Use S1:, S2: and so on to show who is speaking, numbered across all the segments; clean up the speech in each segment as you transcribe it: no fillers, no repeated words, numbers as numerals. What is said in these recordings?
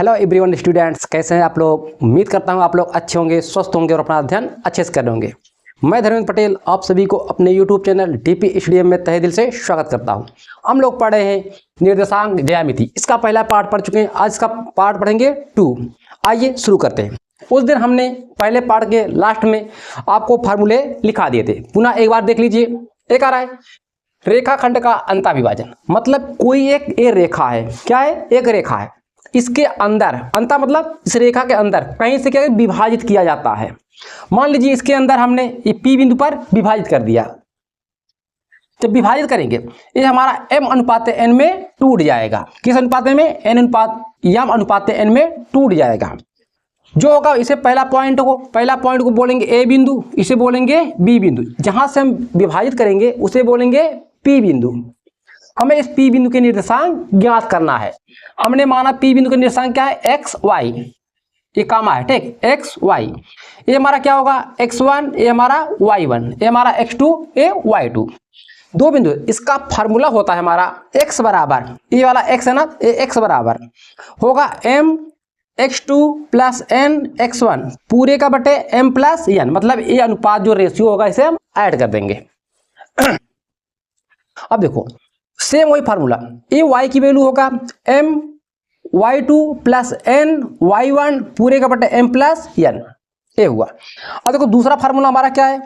S1: Hello everyone students, कैसे हैं आप लोग। उम्मीद करता हूं आप लोग अच्छे होंगे, स्वस्थ होंगे और अपना अध्ययन अच्छे से कर रहे होंगे। मैं धर्मेंद्र पटेल आप सभी को अपने यूट्यूब चैनल डीपी स्टूडियो में तहे दिल से स्वागत करता हूं। हम लोग पढ़े हैं निर्देशांक ज्यामिति, इसका पहला पार्ट पढ़ चुके हैं। आज इसका पार्ट पढ़ेंगे 2। आइए शुरू करते हैं। उस दिन हमने पहले पार्ट के लास्ट में आपको फार्मूले लिखा दिए थे, पुनः एक बार देख लीजिए। एक आ रहा है रेखाखंड का अंतःविभाजन, मतलब कोई एक ये रेखा है। क्या है? एक रेखा है, इसके अंदर अंता मतलब इस रेखा के अंदर कहीं से क्या विभाजित किया जाता है। मान लीजिए इसके अंदर हमने ये P बिंदु पर विभाजित कर दिया। जब विभाजित करेंगे ये हमारा m अनुपात n में टूट जाएगा। किस अनुपात में? n अनुपात m अनुपात n में टूट जाएगा। जो होगा इसे पहला पॉइंट को बोलेंगे A बिंदु, इसे बोलेंगे B बिंदु। जहां से हम विभाजित करेंगे उसे बोलेंगे P बिंदु। हमें इस P बिंदु के निर्देशांक ज्ञात करना है। हमने माना P बिंदु का निर्देशांक क्या है? x y, ये कामा है, ठीक। x y, ये हमारा क्या होगा? x1, ये हमारा y1, ये हमारा x2, ये y2। दो बिंदु, इसका फार्मूला होता है हमारा x बराबर, ये वाला x है ना, ये x बराबर होगा m x2 plus n x1 पूरे का बटे m प्लस n, मतलब ये अनुपात जो रेशियो होगा इसे हम ऐड कर देंगे। अब देखो सेम वही फार्मूला, ये y की वैल्यू होगा m y2 plus n y1 पूरे का बटे m प्लस n, ये हुआ। अब देखो दूसरा फार्मूला हमारा क्या है?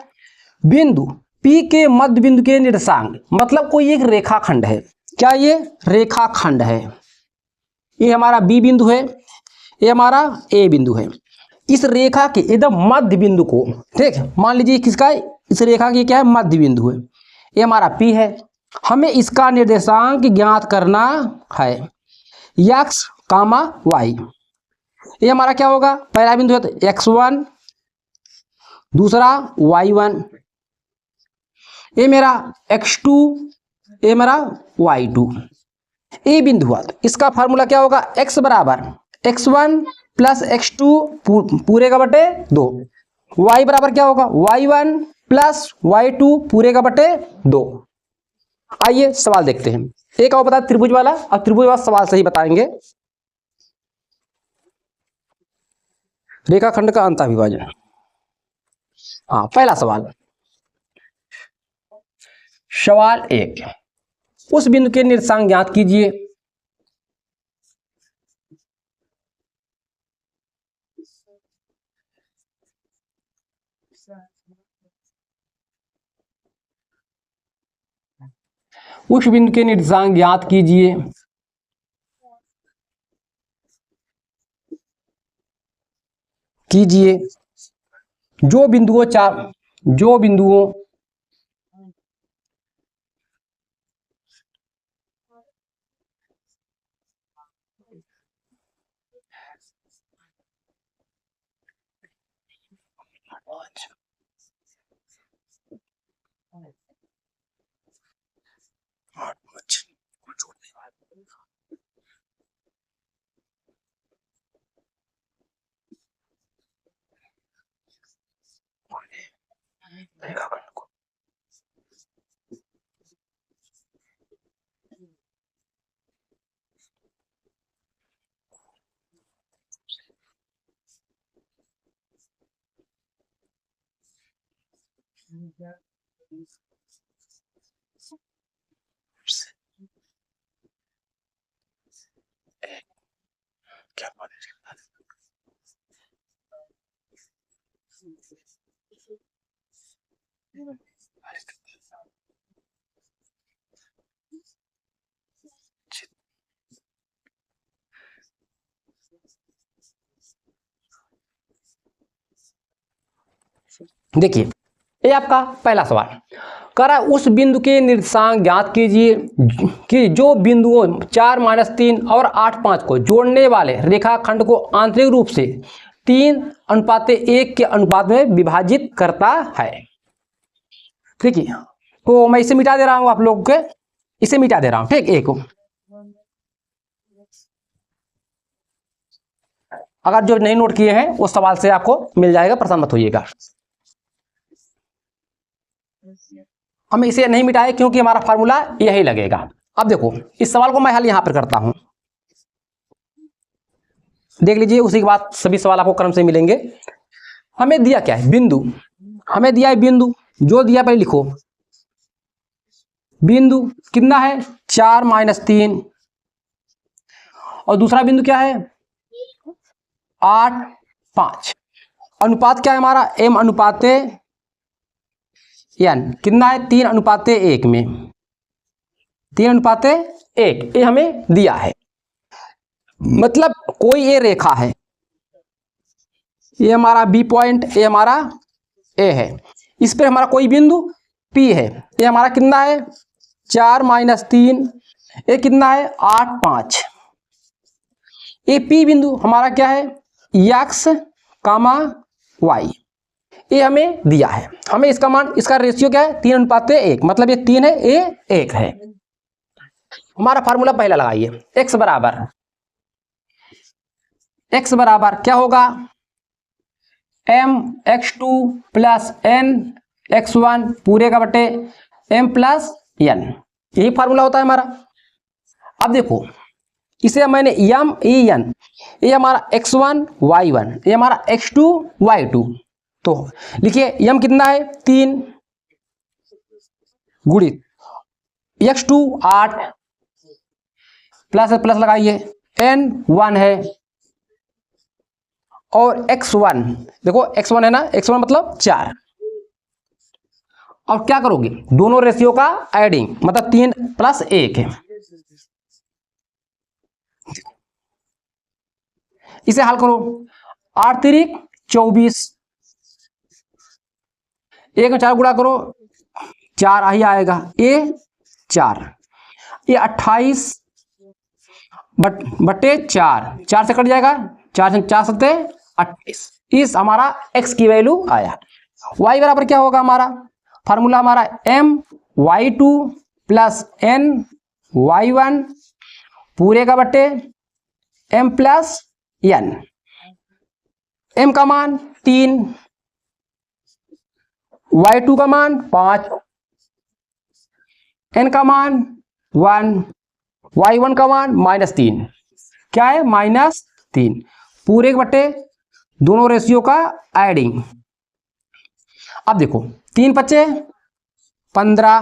S1: बिंदु P के मध्य बिंदु के निर्देशांक, मतलब कोई एक रेखाखंड है। क्या ये रेखाखंड है? ये हमारा B बिंदु है, ये हमारा A बिंदु है। इस रेखा के एकदम मध्य बिंदु को, ठीक, मान लीजिए किसका है? इस रेखा की क्या है? मध्य बिंदु है। ये हमारा P है। हमें इसका निर्देशांक ज्ञात करना है x, y। ये हमारा क्या होगा? पहला बिंदु है तो x1, दूसरा y1, ये मेरा x2, ये मेरा y2। ये बिंदु हुआ तो इसका फार्मूला क्या होगा? x बराबर x1 प्लस x2 पूरे का बटे 2, y बराबर क्या होगा? y1 प्लस y2 पूरे का बटे 2। आइए सवाल देखते हैं। एक और बता त्रिभुज वाला, अब त्रिभुज वाला सवाल सही बताएंगे। रेखाखंड का अंतःविभाजन, हाँ पहला सवाल। सवाल 1, उस बिंदु के निर्देशांक ज्ञात कीजिए। उस बिंदु के निर्देशांक ज्ञात कीजिए। जो बिंदुओं देखिए ये आपका पहला सवाल करा, उस बिंदु के निर्देशांक ज्ञात कीजिए कि जो बिंदुओं 4 - 3 और 8 5 को जोड़ने वाले रेखाखंड को आंतरिक रूप से 3:1 के अनुपात में विभाजित करता है। ठीक है, तो मैं इसे मिटा दे रहा हूं, आप लोग के इसे मिटा दे रहा हूं, ठीक। एक अगर जो नहीं नोट किए हैं उस सवाल से आपको मिल जाएगा, परेशान मत होइएगा। हम इसे नहीं मिटाए क्योंकि हमारा फार्मूला यही लगेगा। अब देखो इस सवाल को मैं हल यहां पर करता हूं। देख लीजिए, उसी के बाद सभी सवाल आपको क्रम से मिलेंगे। हमें दिया क्या है, बिंदु, हमें दिया है बिंदु, जो दिया पहले लिखो। बिंदु कितना है, 4 माइनस 3, और दूसरा बिंदु क्या है, 8 5। अनुपात क्या है हमारा, m अनुपाते n, कितना है, 3 अनुपाते 1 में, 3 अनुपाते 1, ये हमें दिया है। मतलब कोई ये रेखा है, ये हमारा बी पॉइंट, ये हमारा ए है, इस पर हमारा कोई बिंदु पी है, ये हमारा कितना है, 4 माइनस 3, ये कितना है, 8 5। ये पी बिंदु हमारा क्या है, एक्स कामा वाई, ये हमें दिया है। हमें इसका मान, इसका रेशियो क्या है, 3 अनुपाते 1, मतलब ये 3 है, ये 1 है। हमारा फार्मूला पहला लगाइए, x बराबर क्या होगा, m x2 plus n x1 पूरे का बटे m प्लस n, यही फार्मूला होता है हमारा। अब देखो, इसे मैंने m e n, ये हमारा x1 y1, ये हमारा x2 y2, तो लिखिए m कितना है, 3 गुणित x2 8 प्लस प्लस लगाइए, n 1 है, और x1 देखो, x1 है ना, x1 मतलब 4। अब क्या करोगे, दोनों रेशियो का एडिंग, मतलब 3 प्लस 1 है। इसे हल करो, 8 तिरिक 24, 1 में 4 गुणा करो, 4 ही आएगा, ये 4, ये 28 बटे 4, 4 से कट जाएगा, 4 से 4 सत्ते 28, इस हमारा x की वैल्यू आया। y बराबर क्या होगा, हमारा फार्मूला हमारा m y2 plus n y1 पूरे का बटे m प्लस n, m का मान 3, y2 का मान 5, n का मान 1, y1 का मान -3, क्या है, -3, पूरे के बटे दोनों रेशियो का एडिंग। अब देखो, 3 बचे 15,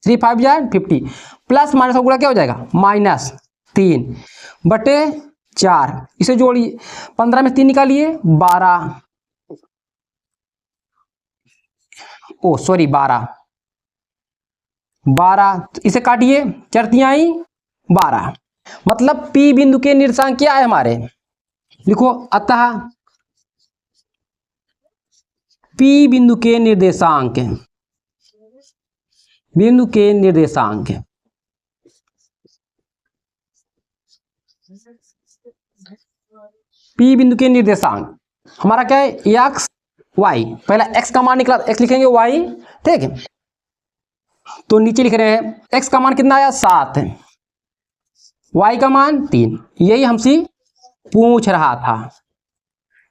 S1: 3 5 जाए 50, प्लस माइनस का गुणा क्या हो जाएगा, -3 बटे 4, इसे जोड़िए, 15 में 3 निकालिए 12, ओ सॉरी 12, इसे काटिए, 4 तिहाई 12, मतलब P बिंदु के निर्देशांक क्या है हमारे, लिखो, अतः P बिंदु के निर्देशांक, P बिंदु के निर्देशांक हमारा क्या है, x y, पहला x का मान निकला, x लिखेंगे y, ठीक है, तो नीचे लिख रहे हैं x का मान कितना आया, 7, y का मान 3, यही हमसे पूछ रहा था,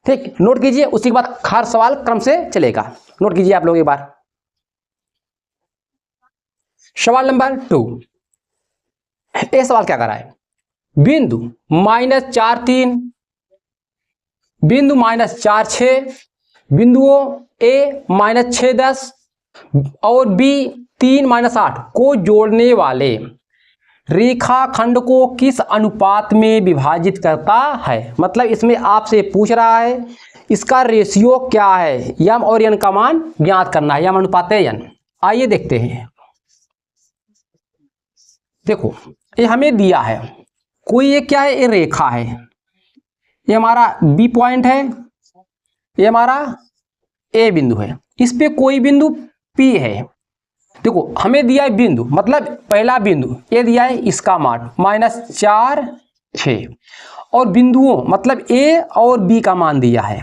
S1: ठीक, नोट कीजिए, उसी के बाद हर सवाल क्रम से चलेगा, नोट कीजिए आप लोग एक बार। सवाल नंबर 2, ये सवाल क्या कर रहा है, बिंदु -4 3, बिंदु -4 6, बिंदुओं A -6 10 और B 3 -8 को जोड़ने वाले रेखाखंड को किस अनुपात में विभाजित करता है। मतलब इसमें आपसे पूछ रहा है इसका रेशियो क्या है, यम और एन का मान ज्ञात करना है, यम अनुपात एन। आइए देखते हैं, देखो ये हमें दिया है, कोई ये क्या है, ये रेखा है, ये हमारा बी पॉइंट है, ये हमारा ए बिंदु है, इस पे कोई बिंदु पी है। देखो हमें दिया है बिंदु, मतलब पहला बिंदु ये दिया है, इसका मान -4 6, और बिंदुओं मतलब ए और बी का मान दिया है,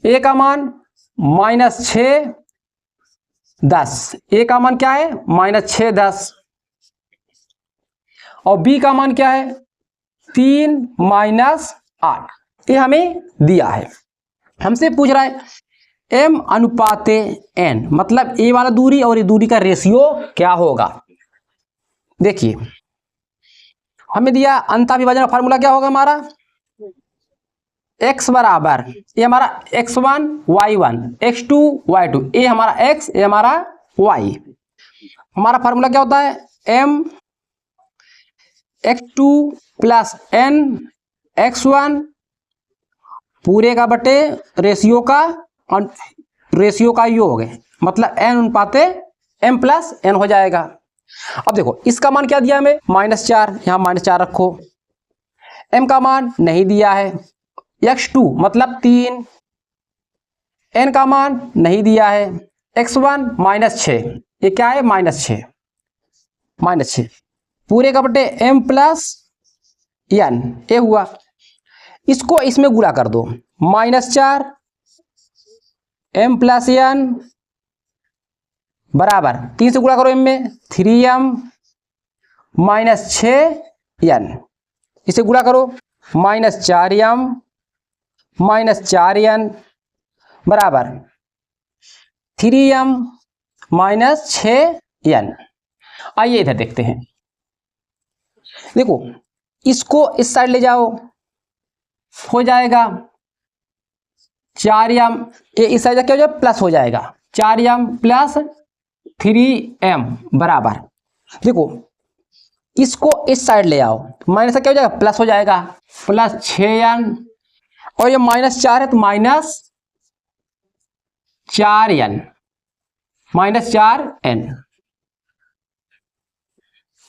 S1: ए का मान -6 10, ए का मान क्या है -6 10, और बी का मान क्या है 3 -8, ये हमें दिया है। हमसे पूछ रहा है m अनुपात n, मतलब ए वाला दूरी और ये दूरी का रेशियो क्या होगा। देखिए हमें दिया अंतः विभाजन का फार्मूला क्या होगा हमारा, x बराबर ये हमारा x1 y1 x2 y2, ये हमारा x ये हमारा y। हमारा फार्मूला क्या होता है, m x2 plus n x1 पूरे का बटे रेशियो का योग है, मतलब n अनुपाते m प्लस n हो जाएगा। अब देखो इसका मान क्या दिया हमें, -4, यहाँ -4 रखो। m का मान नहीं दिया है, x2 मतलब 3, n का मान नहीं दिया है, x1 -6, ये क्या है -6 पूरे का बटे m प्लस n, ये हुआ। इसको इसमें गुणा कर दो, -4 m प्लस n बराबर 3 से गुणा करो m में 3m -6n, इसे गुणा करो -4m -4n बराबर 3m -6n। आइए इधर देखते हैं, देखो इसको इस साइड ले जाओ, हो जाएगा 4m, ये इस साइड क्या हो जाएगा, प्लस हो जाएगा 4m प्लस 3m बराबर, देखो इसको इस साइड ले आओ, माइनस क्या हो जाएगा, प्लस हो जाएगा, प्लस 6n, और ये -4 है तो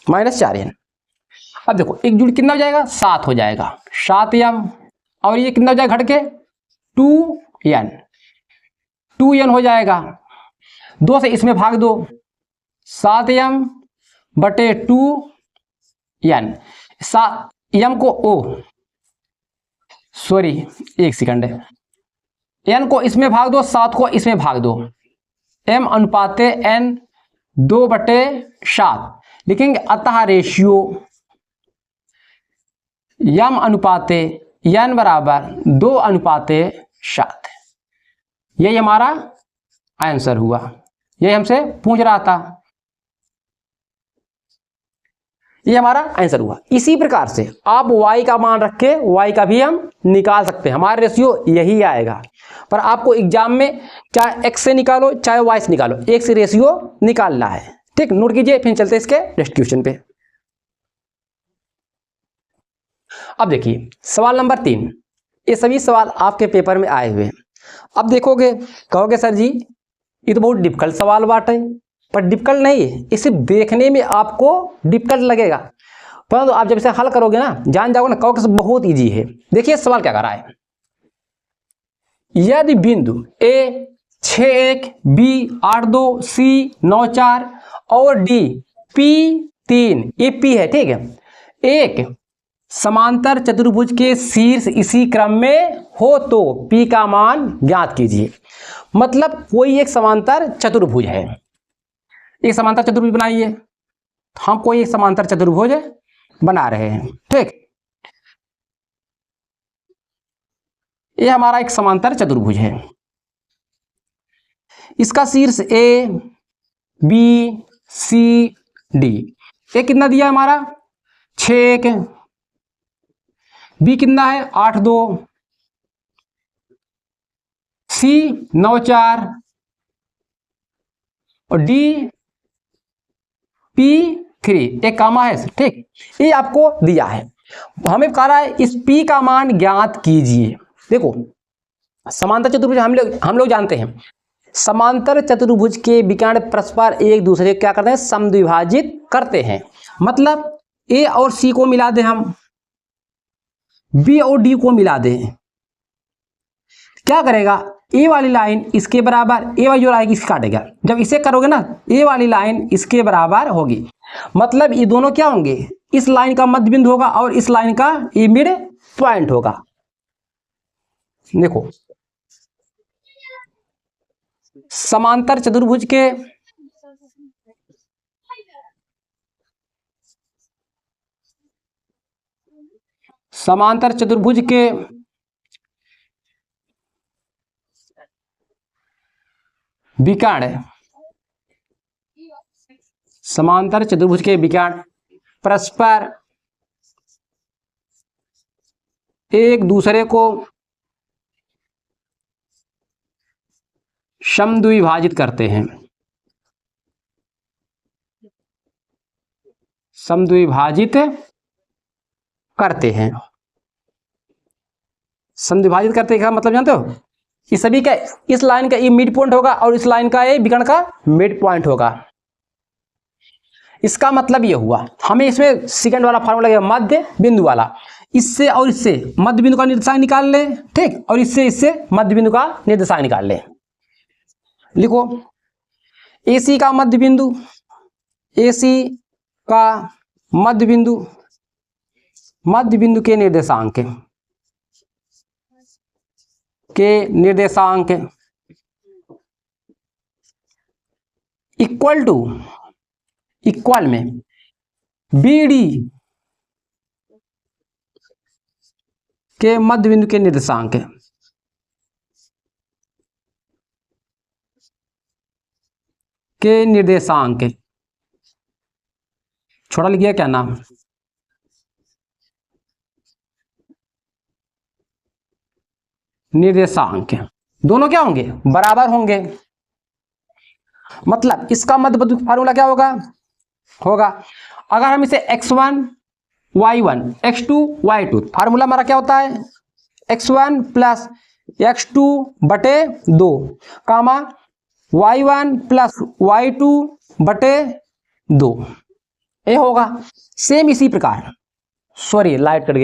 S1: -4n। अब देखो एक जुड़ कितना हो जाएगा, 7 हो जाएगा, 7m, और ये कितना हो जाएगा घट के 2n हो जाएगा। 2 से इसमें भाग दो, 7m बटे 2n, m को एक सेकंड है, n को इसमें भाग दो, 7 को इसमें भाग दो, m अनुपाते n 2/7 लिखेंगे, अतः रेशियो m अनुपाते n बराबर 2/7। यही हमारा आंसर हुआ, यही हमसे पूछ रहा था, ये हमारा आंसर हुआ। इसी प्रकार से आप y का मान रख के y का भी हम निकाल सकते हैं, हमारा रेशियो यही आएगा। पर आपको एग्जाम में चाहे x से निकालो चाहे y से निकालो, एक से रेशियो निकालना है, ठीक, नोट कीजिए। फिर चलते इसके नेक्स्ट क्वेश्चन पे। अब देखिए सवाल नंबर 3, ये सभी सवाल आपके पेपर में आए हुए हैं। अब देखोगे, कहोगे सर जी ये तो बहुत डिफिकल्ट सवाल बात है, पर डिफिकल्ट नहीं है, ये सिर्फ देखने में आपको डिफिकल्ट लगेगा, परंतु आप जब इसे हल करोगे ना, जान जाओगे ना, कहोगे बहुत इजी है। देखिए सवाल क्या कर रहा है, यदि बिंदु A 6,1, B 8,2, C 9,4 और D P3, ये P है, ठीक है, एक समांतर चतुर्भुज के शीर्ष इसी क्रम में हो तो P का मान ज्ञात कीजिए। मतलब कोई एक समांतर चतुर्भुज है, एक समांतर चतुर्भुज बनाइए, हम कोई एक समांतर चतुर्भुज बना रहे हैं, ठीक, ये हमारा एक समांतर चतुर्भुज है, इसका शीर्ष A B C D, ये कितना दिया हमारा 6,1, B कितना है 8,2, C 9,4 और D P3, एक कामा है, ठीक, ये आपको दिया है। हमें कह रहा है इस P का मान ज्ञात कीजिए। देखो समांतर चतुर्भुज हम लोग जानते हैं, समांतर चतुर्भुज के विकर्ण परस्पर एक दूसरे क्या करते हैं, समद्विभाजित करते हैं। मतलब A और C को मिला दें हम, B और D को मिला दें, क्या करेगा, A वाली लाइन इसके बराबर, A वाली जो आएगी इसका काटेगा, जब इसे करोगे ना A वाली लाइन इसके बराबर होगी, मतलब ये दोनों क्या होंगे, इस लाइन का मध्य बिंदु होगा और इस लाइन का ये मिड पॉइंट होगा। देखो समांतर चतुर्भुज के विकर्ण, समांतर चतुर्भुज के विकर्ण परस्पर एक दूसरे को समद्विभाजित करते हैं, समद्विभाजित करते हैं। समद्विभाजित करते का मतलब जानते हो, इस सभी का, इस लाइन का ये मिड पॉइंट होगा और इस लाइन का ये विकर्ण का मिड पॉइंट होगा। इसका मतलब ये हुआ, हमें इसमें सेकंड वाला फार्मूला लगेगा मध्य बिंदु वाला, इससे और इससे मध्य बिंदु का निर्देशांक निकाल ले, ठीक, और इससे मध्य बिंदु का निर्देशांक निकाल ले। लिखो AC का मध्य बिंदु, AC का मध्य बिंदु, मध्य बिंदु के निर्देशांक इक्वल टू, इक्वल में BD के मध्य बिंदु के निर्देशांक, छोटा लिख गया क्या नाम, निर्देशांक दोनों क्या होंगे, बराबर होंगे। मतलब इसका मध्य बिंदु फार्मूला क्या होगा, अगर हम इसे x1 y1 x2 y2, formula हमारा क्या होता है, x1 प्लस x2 बटे 2 कामा y1 प्लस y2 बटे 2, ये होगा। सेम इसी प्रकार, सॉरी लाइट कट गई।